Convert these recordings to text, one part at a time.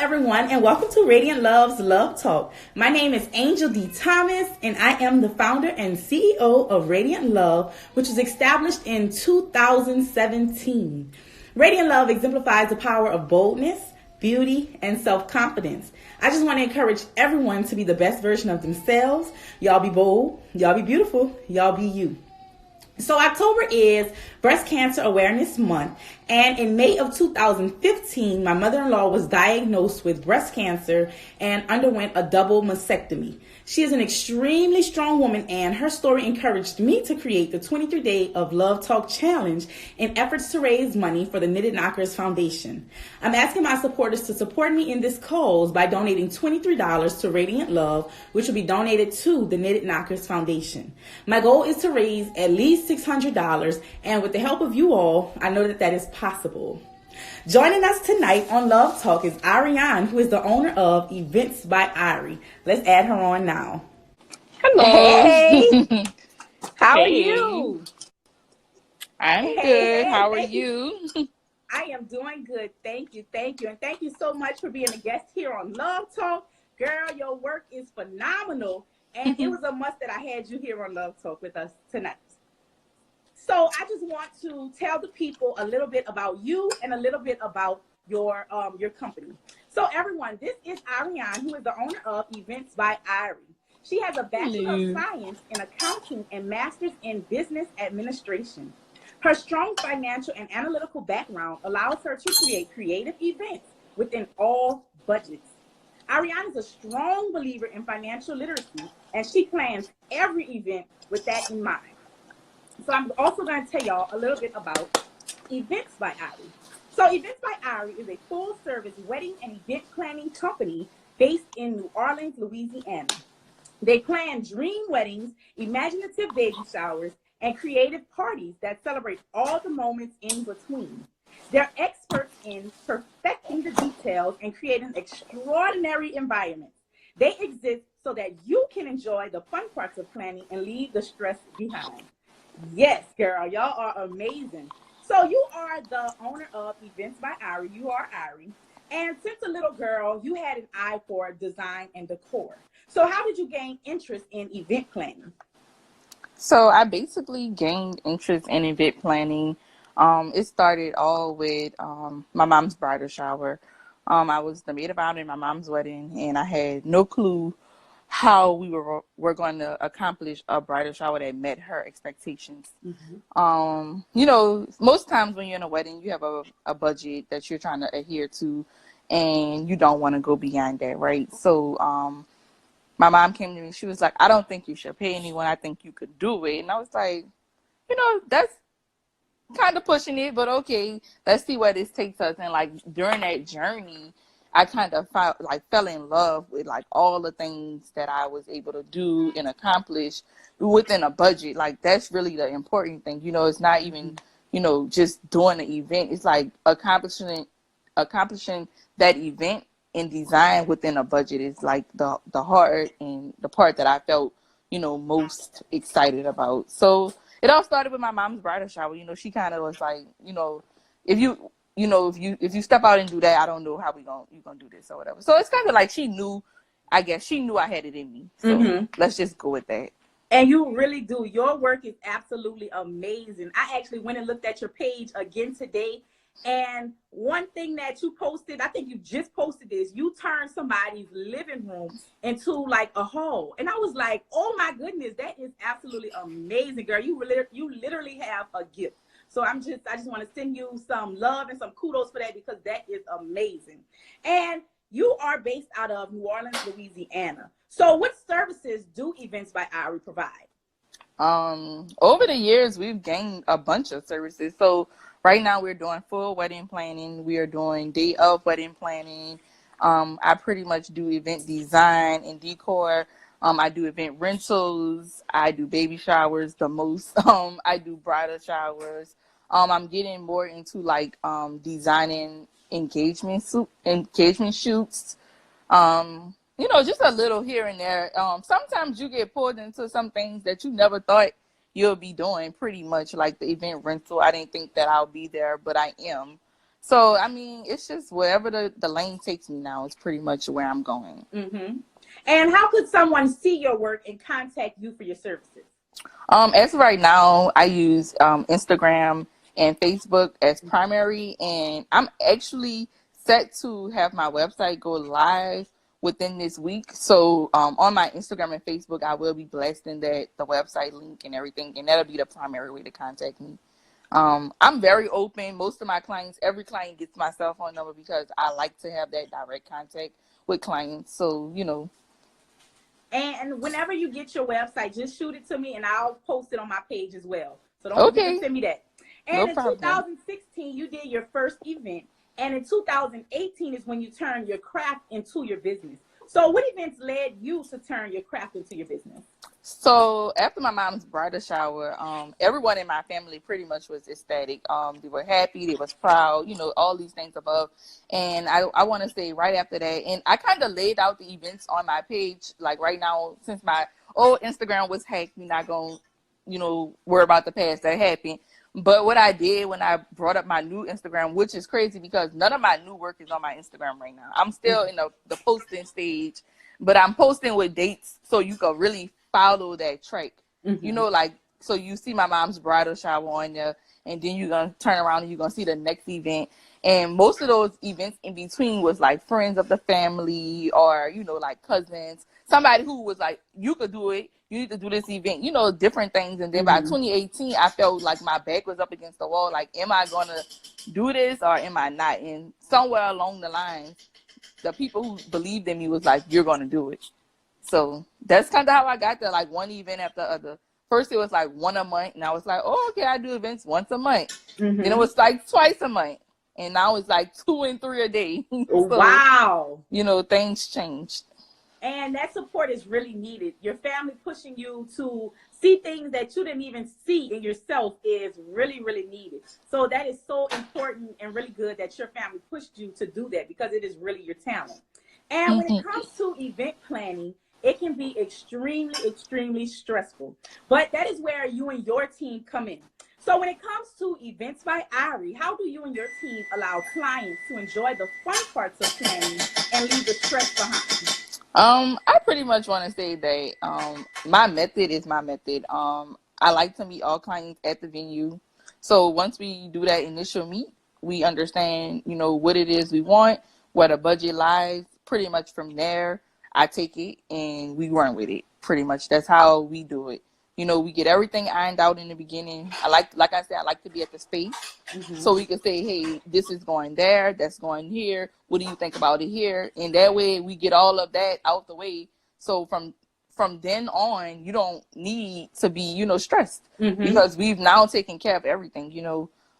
everyone, and welcome to Radiant Love's Love Talk. My name is Angel D. Thomas, and I am the founder and CEO of Radiant Love, which was established in 2017. Radiant Love exemplifies the power of boldness, beauty, and self-confidence. I just want to encourage everyone to be the best version of themselves. Y'all be bold, y'all be beautiful, y'all be you. So October is Breast Cancer Awareness Month, and in May of 2015, my mother-in-law was diagnosed with breast cancer and underwent a double mastectomy. She is an extremely strong woman, and her story encouraged me to create the 23-Day of Love Talk Challenge in efforts to raise money for the Knitted Knockers Foundation. I'm asking my supporters to support me in this cause by donating $23 to Radiant Love, which will be donated to the Knitted Knockers Foundation. My goal is to raise at least $600, and with the help of you all, I know that is possible. Joining us tonight on Love Talk is Arionne, who is the owner of Events by Ari. Let's add her on now. Hello. Hey. How are Hey. you? I'm good. How are you? I am doing good. Thank you. And thank you so much for being a guest here on Love Talk. Girl, your work is phenomenal. And it was a must that I had you here on Love Talk with us tonight. So I just want to tell the people a little bit about you and a little bit about your company. So everyone, this is Arionne, who is the owner of Events by Ari. She has a Bachelor of Science in Accounting and Master's in Business Administration. Her strong financial and analytical background allows her to create creative events within all budgets. Arionne is a strong believer in financial literacy, and she plans every event with that in mind. So I'm also going to tell y'all a little bit about Events by Ari. So Events by Ari is a full-service wedding and event planning company based in New Orleans, Louisiana. They plan dream weddings, imaginative baby showers, and creative parties that celebrate all the moments in between. They're experts in perfecting the details and creating extraordinary environments. They exist so that you can enjoy the fun parts of planning and leave the stress behind. Yes, girl, y'all are amazing. So you are the owner of Events by Ari. You are Ari. And since a little girl, you had an eye for design and decor. So how did you gain interest in event planning? So I basically gained interest in event planning. It started all with my mom's bridal shower. I was the maid of honor in my mom's wedding, and I had no clue how we were going to accomplish a bridal shower that met her expectations. Most times when you're in a wedding, you have a budget that you're trying to adhere to, and you don't want to go beyond that, right? So my mom came to me, she was like, I don't think you should pay anyone, I think you could do it. And I was like, that's kind of pushing it, but okay, let's see where this takes us. And like during that journey, I kind of fell in love with like all the things that I was able to do and accomplish within a budget. Like that's really the important thing. It's not even, just doing the event. It's like accomplishing that event and design within a budget is like the hard and the part that I felt, most excited about. So it all started with my mom's bridal shower. She kind of was like, if you step out and do that, I don't know how you gonna do this or whatever. So it's kind of like she knew I had it in me. So let's just go with that. And you really do. Your work is absolutely amazing. I actually went and looked at your page again today. And one thing that you posted, I think you just posted this, you turned somebody's living room into like a hall. And I was like, oh my goodness, that is absolutely amazing, girl. You literally have a gift. So I just want to send you some love and some kudos for that, because that is amazing. And you are based out of New Orleans, Louisiana. So what services do Events by Ari provide? Over the years, we've gained a bunch of services. So right now we're doing full wedding planning. We are doing day of wedding planning. I pretty much do event design and decor. I do event rentals. I do baby showers the most. I do bridal showers. I'm getting more into like designing engagement shoots. Just a little here and there. Sometimes you get pulled into some things that you never thought you'll be doing. Pretty much like the event rental. I didn't think that I'll be there, but I am. So, I mean, it's just wherever the lane takes me now is pretty much where I'm going. Mm-hmm. And how could someone see your work and contact you for your services? As of right now, I use Instagram and Facebook as primary, and I'm actually set to have my website go live within this week. So on my Instagram and Facebook, I will be blasting the website link and everything, and that'll be the primary way to contact me. I'm very open. Most of my clients, every client gets my cell phone number because I like to have that direct contact with clients. So, And whenever you get your website, just shoot it to me and I'll post it on my page as well. So don't forget to okay, send me that. no And in problem. 2016, you did your first event. And in 2018 is when you turned your craft into your business. So what events led you to turn your craft into your business? So after my mom's bridal shower, everyone in my family pretty much was ecstatic. They were happy, they was proud, all these things above. And I want to say right after that, and I kind of laid out the events on my page, like right now, since my old Instagram was hacked, we're not going, worry about the past that happened. But what I did when I brought up my new Instagram, which is crazy because none of my new work is on my Instagram right now. I'm still in the posting stage, but I'm posting with dates so you can really follow that track. Mm-hmm. Like, so you see my mom's bridal shower on there, and then you're going to turn around and you're going to see the next event. And most of those events in between was like friends of the family or, like cousins, somebody who was like, you could do it. You need to do this event, different things. And then by 2018, I felt like my back was up against the wall. Like, am I going to do this or am I not? And somewhere along the lines, the people who believed in me was like, you're going to do it. So that's kind of how I got there, like one event after the other. First, it was like one a month, and I was like, oh, okay, I do events once a month. Mm-hmm. Then it was like twice a month, and now it's like 2 and 3 a day. So, wow. Things changed. And that support is really needed. Your family pushing you to see things that you didn't even see in yourself is really, really needed. So that is so important and really good that your family pushed you to do that because it is really your talent. And when it comes to event planning, it can be extremely, extremely stressful. But that is where you and your team come in. So when it comes to Events by Ari, how do you and your team allow clients to enjoy the fun parts of planning and leave the stress behind? I pretty much want to say that my method is my method. I like to meet all clients at the venue. So once we do that initial meet, we understand, what it is we want, where the budget lies. Pretty much from there, I take it and we run with it. Pretty much that's how we do it. We get everything ironed out in the beginning. Like I said, I like to be at the space. So we can say, hey, this is going there, that's going here. What do you think about it here? And that way we get all of that out the way. So from then on, you don't need to be, stressed because we've now taken care of everything,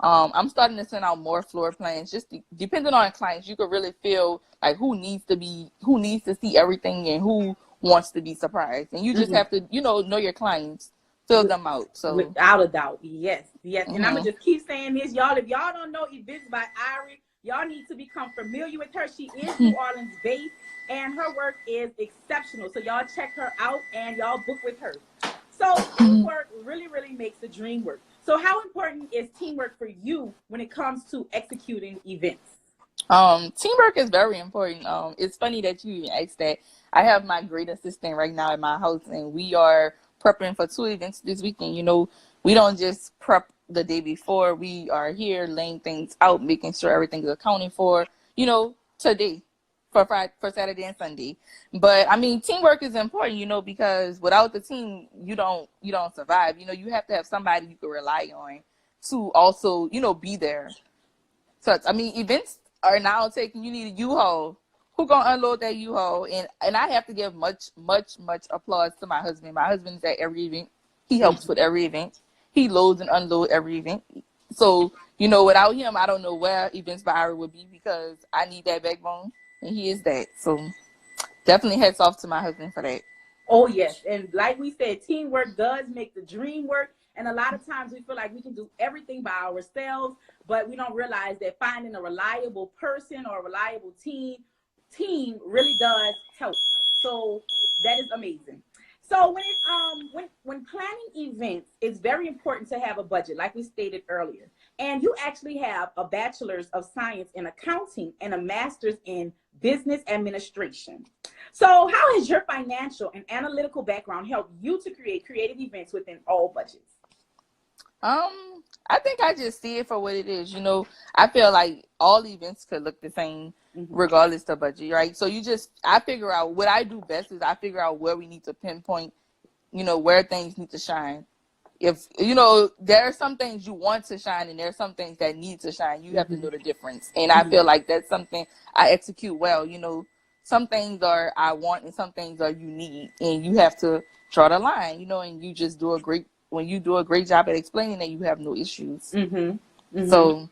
I'm starting to send out more floor plans. Just depending on clients, you could really feel like who needs to see everything and who wants to be surprised. And you just have to, know your clients, fill them out. So without a doubt, yes. And I'm gonna just keep saying this, y'all. If y'all don't know Events by Ari, y'all need to become familiar with her. She is New Orleans based, and her work is exceptional. So y'all check her out and y'all book with her. So teamwork really, really makes the dream work. So how important is teamwork for you when it comes to executing events? Teamwork is very important. It's funny that you even asked that. I have my great assistant right now in my house, and we are prepping for 2 events this weekend. We don't just prep the day before. We are here laying things out, making sure everything is accounted for, today for Friday, for Saturday and Sunday. But I mean, teamwork is important, because without the team, you don't survive. You have to have somebody you can rely on to also, be there. So I mean, events are now taking. You need a U-Haul. Who gonna unload that U-Haul? And I have to give much applause to my husband. My husband is at every event. He helps with every event. He loads and unloads every event. So without him, I don't know where Events by Ira would be because I need that backbone, and he is that. So definitely hats off to my husband for that. Oh, yes. And like we said, teamwork does make the dream work. And a lot of times we feel like we can do everything by ourselves, but we don't realize that finding a reliable person or a reliable team really does help. So that is amazing. So when planning events, it's very important to have a budget, like we stated earlier. And you actually have a bachelor's of science in accounting and a master's in business administration. So how has your financial and analytical background helped you to create creative events within all budgets? I think I just see it for what it is. I feel like all events could look the same regardless of budget, right? So I figure out what I do best is I figure out where we need to pinpoint, where things need to shine. If, there are some things you want to shine and there are some things that need to shine. You have to know the difference. And I feel like that's something I execute well. Some things are I want and some things are you need. And you have to draw the line, and you just when you do a great job at explaining that, you have no issues. So,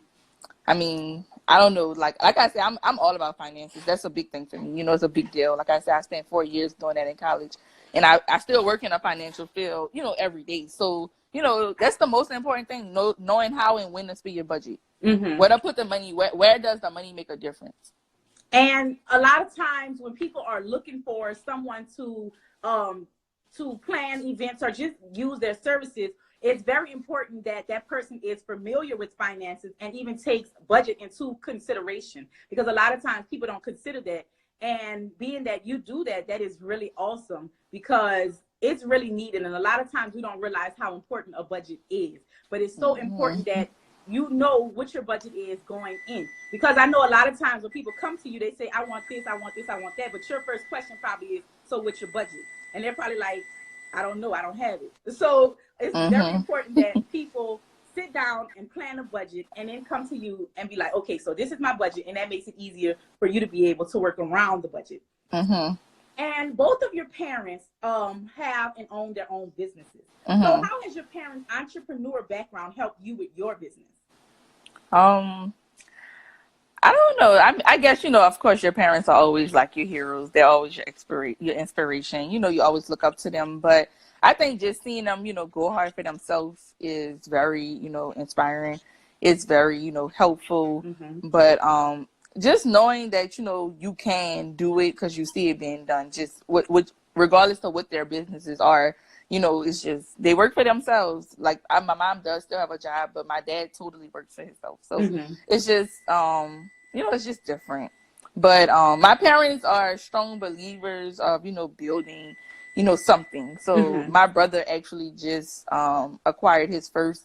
I mean, I don't know. Like I said, I'm all about finances. That's a big thing for me. It's a big deal. Like I said, I spent 4 years doing that in college. And I still work in a financial field, every day. So, that's the most important thing, knowing how and when to spend your budget. Where to put the money, where does the money make a difference? And a lot of times when people are looking for someone to plan events or just use their services, it's very important that that person is familiar with finances and even takes budget into consideration, because a lot of times people don't consider that. And being that you do that, that is really awesome, because it's really needed. And a lot of times we don't realize how important a budget is, but it's so important that you know what your budget is going in. Because I know a lot of times when people come to you, they say, I want this, I want this, I want that. But your first question probably is, so what's your budget? And they're probably like, I don't know, I don't have it. So it's very important that people sit down and plan a budget and then come to you and be like, okay, so this is my budget. And that makes it easier for you to be able to work around the budget. And both of your parents have and own their own businesses. So how has your parents' entrepreneur background helped you with your business? I don't know. I guess, of course, your parents are always like your heroes. They're always your inspiration. You always look up to them. But I think just seeing them, go hard for themselves is very, inspiring. It's very, helpful. But just knowing that, you can do it because you see it being done, just regardless of what their businesses are, it's just, they work for themselves. Like my mom does still have a job, but my dad totally works for himself. So it's just, it's just different. But my parents are strong believers of, building, something. So my brother actually just acquired his first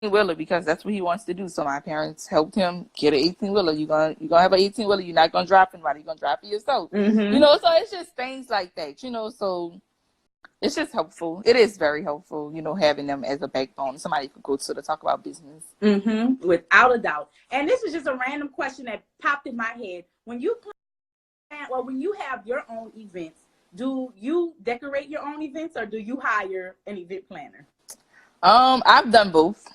wheeler because that's what he wants to do. So my parents helped him get an 18-wheeler. You're gonna have an 18-wheeler. You're not gonna drive anybody. You're gonna drive for yourself. So it's just things like that. So it's just helpful. It is very helpful. Having them as a backbone. Somebody could go to talk about business. Without a doubt. And this is just a random question that popped in my head. When you when you have your own events, do you decorate your own events or do you hire an event planner? I've done both.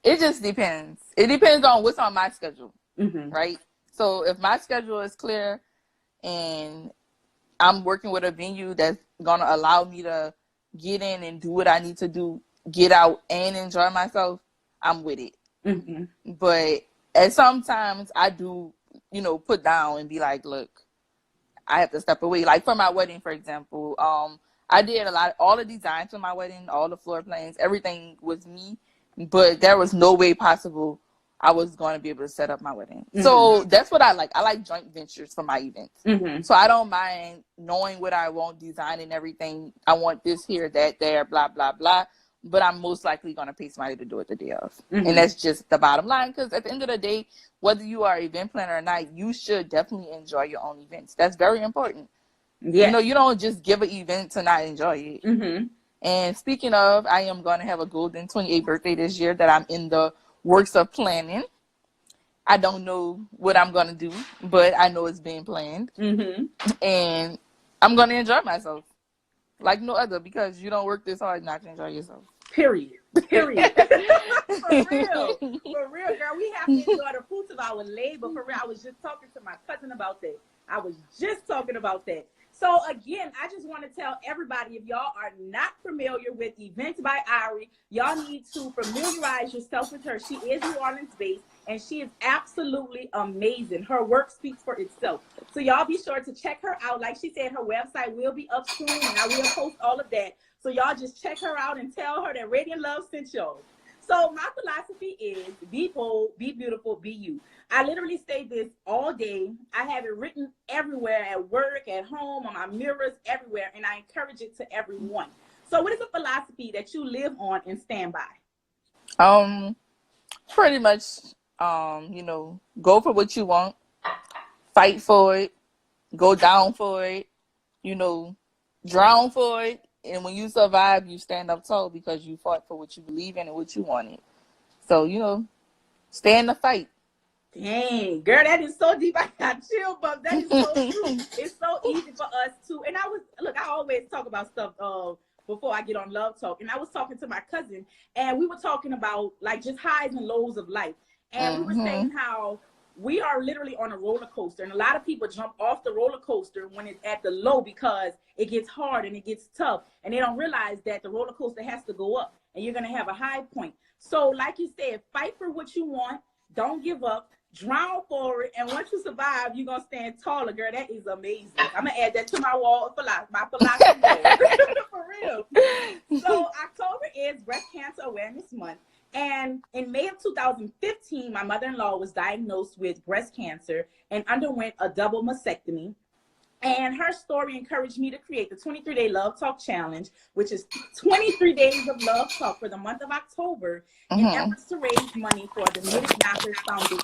It just depends. It depends on what's on my schedule, right? So if my schedule is clear and I'm working with a venue that's gonna allow me to get in and do what I need to do, get out and enjoy myself, I'm with it. But at sometimes I do, put down and be like, look, I have to step away. Like for my wedding, for example, I did all the designs for my wedding, all the floor plans, everything was me, but there was no way possible I was going to be able to set up my wedding. So that's what I like. I like joint ventures for my events. So I don't mind knowing what I want, designing everything. I want this here, that there, blah, blah, blah. But I'm most likely going to pay somebody to do it the day of. And that's just the bottom line. Because at the end of the day, whether you are an event planner or not, you should definitely enjoy your own events. That's very important. Yeah. You don't just give an event to not enjoy it. And speaking of, I am going to have a golden 28th birthday this year that I'm in the works of planning. I don't know what I'm going to do, but I know it's being planned. And I'm going to enjoy myself like no other, because you don't work this hard not to enjoy yourself. Period. For real. For real, girl. We have to enjoy the fruits of our labor. For real. I was just talking to my cousin about that. So again, I just want to tell everybody, if y'all are not familiar with Events by Ari, y'all need to familiarize yourself with her. She is New Orleans based, and she is absolutely amazing. Her work speaks for itself. So y'all be sure to check her out. Like she said, her website will be up soon, and I will post all of that. So y'all just check her out and tell her that Radiant Love sent y'all. So my philosophy is be bold, be beautiful, be you. I literally say this all day. I have it written everywhere, at work, at home, on my mirrors, everywhere, and I encourage it to everyone. So what is a philosophy that you live on and stand by? Pretty much, go for what you want, fight for it, go down for it, you know, drown for it. And when you survive, you stand up tall because you fought for what you believe in and what you wanted. So, stay in the fight. Dang, girl, that is so deep. I got chill bumps. That is so true. It's so easy for us to. And I always talk about stuff before I get on Love Talk. And I was talking to my cousin, and we were talking about like just highs and lows of life. And we were saying how we are literally on a roller coaster. And a lot of people jump off the roller coaster when it's at the low because it gets hard and it gets tough. And they don't realize that the roller coaster has to go up and you're going to have a high point. So like you said, fight for what you want. Don't give up. Drown for it, and once you survive, you're gonna stand taller, girl. That is amazing. I'm gonna add that to my wall for life, my philosophy wall. For real. So October is Breast Cancer Awareness Month, and in May of 2015, my mother-in-law was diagnosed with breast cancer and underwent a double mastectomy. And her story encouraged me to create the 23-day Love Talk Challenge, which is 23 days of love talk for the month of October in efforts to raise money for the Knitted Knockers Foundation.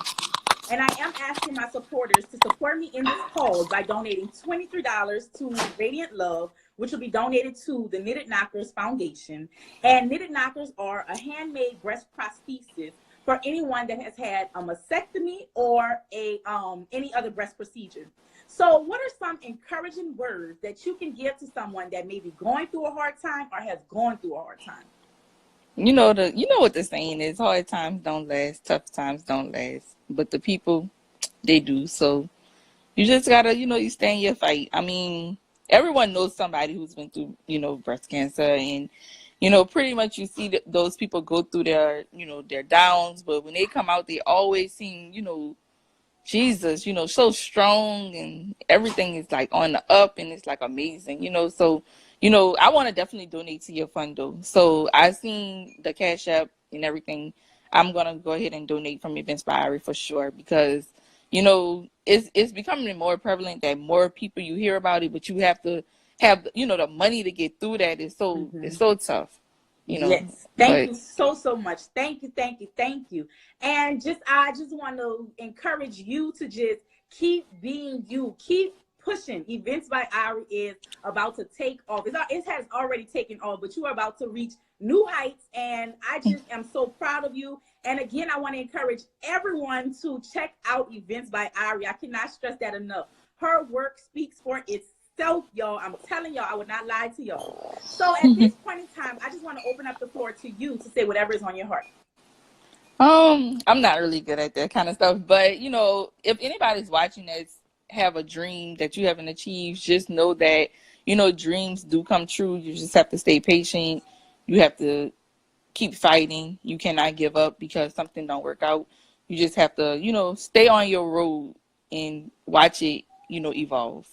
And I am asking my supporters to support me in this cause by donating $23 to Radiant Love, which will be donated to the Knitted Knockers Foundation. And Knitted Knockers are a handmade breast prosthesis for anyone that has had a mastectomy or any other breast procedure. So what are some encouraging words that you can give to someone that may be going through a hard time or has gone through a hard time? You know what the saying is: hard times don't last, tough times don't last, but the people, they do. So you just gotta, you stay in your fight. I mean, everyone knows somebody who's been through, breast cancer, and pretty much you see those people go through their downs, but when they come out, they always seem, Jesus, so strong, and everything is like on the up, and it's like amazing, So, I want to definitely donate to your fund though. So I seen the Cash App and everything. I'm gonna go ahead and donate from Events by Ari for sure, because it's becoming more prevalent that more people you hear about it, but you have to have the money to get through that. It's so tough. Yes. Thank you so much. Thank you, thank you, thank you. And I just want to encourage you to just keep being you. Keep pushing. Events by Ari is about to take off. It has already taken off, but you are about to reach new heights. And I just am so proud of you. And again, I want to encourage everyone to check out Events by Ari. I cannot stress that enough. Her work speaks for itself, y'all. I'm telling y'all, I would not lie to y'all. So at this point in time, I just want to open up the floor to you to say whatever is on your heart. I'm not really good at that kind of stuff, but if anybody's watching this, have a dream that you haven't achieved, just know that dreams do come true. You just have to stay patient. You have to keep fighting. You cannot give up because something don't work out. You just have to stay on your road and watch it evolve.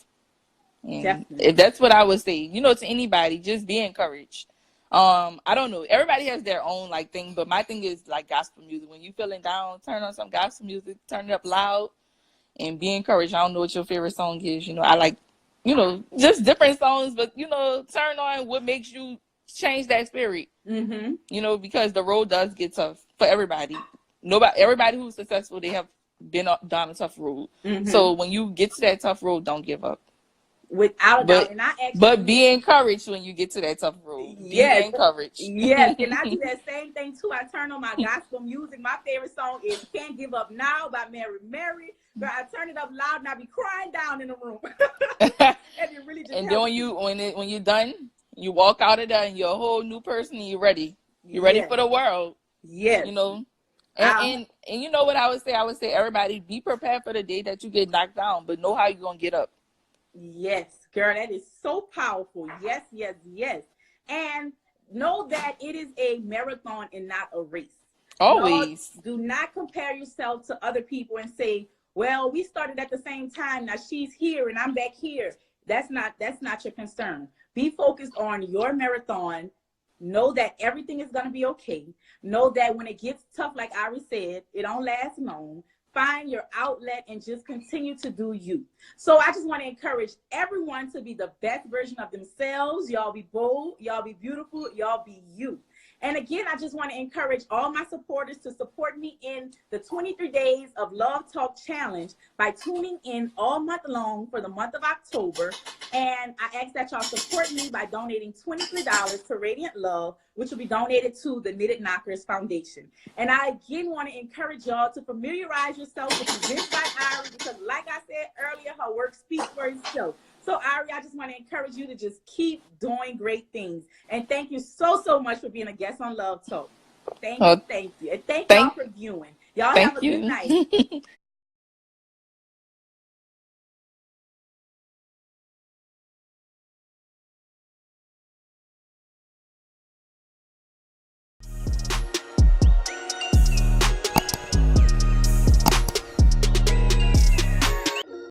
And that's what I would say, to anybody. Just be encouraged. I don't know, everybody has their own like thing, but my thing is like gospel music. When you feeling down, turn on some gospel music, turn it up loud, and be encouraged. I don't know what your favorite song is. I like just different songs, but turn on what makes you change that spirit. Because the road does get tough for everybody. Everybody who's successful, they have been down a tough road. So when you get to that tough road, don't give up. Without a doubt. And but be encouraged when you get to that tough road. Yes. Be encouraged. Yes. And I do that same thing too. I turn on my gospel music. My favorite song is Can't Give Up Now by Mary Mary. But I turn it up loud and I be crying down in the room. And it really just then when you're done, you walk out of there and you're a whole new person and you're ready. You're ready for the world. Yes. And you know what I would say? I would say everybody be prepared for the day that you get knocked down, but know how you're gonna get up. Yes, girl, that is so powerful. Yes, yes, yes. And know that it is a marathon and not a race. Y'all Always. do not compare yourself to other people and say, well, we started at the same time. Now she's here and I'm back here. That's not your concern. Be focused on your marathon. Know that everything is going to be okay. Know that when it gets tough, like Ari said, it don't last long. Find your outlet and just continue to do you. So I just want to encourage everyone to be the best version of themselves. Y'all be bold, y'all be beautiful, y'all be you. And again, I just want to encourage all my supporters to support me in the 23 Days of Love Talk Challenge by tuning in all month long for the month of October. And I ask that y'all support me by donating $23 to Radiant Love, which will be donated to the Knitted Knockers Foundation. And I again want to encourage y'all to familiarize yourself with events by Ari, because like I said earlier, her work speaks for itself. So Ari, I just want to encourage you to just keep doing great things. And thank you so much for being a guest on Love Talk. Thank you. And thank y'all for viewing. Y'all have Thank a good you. night.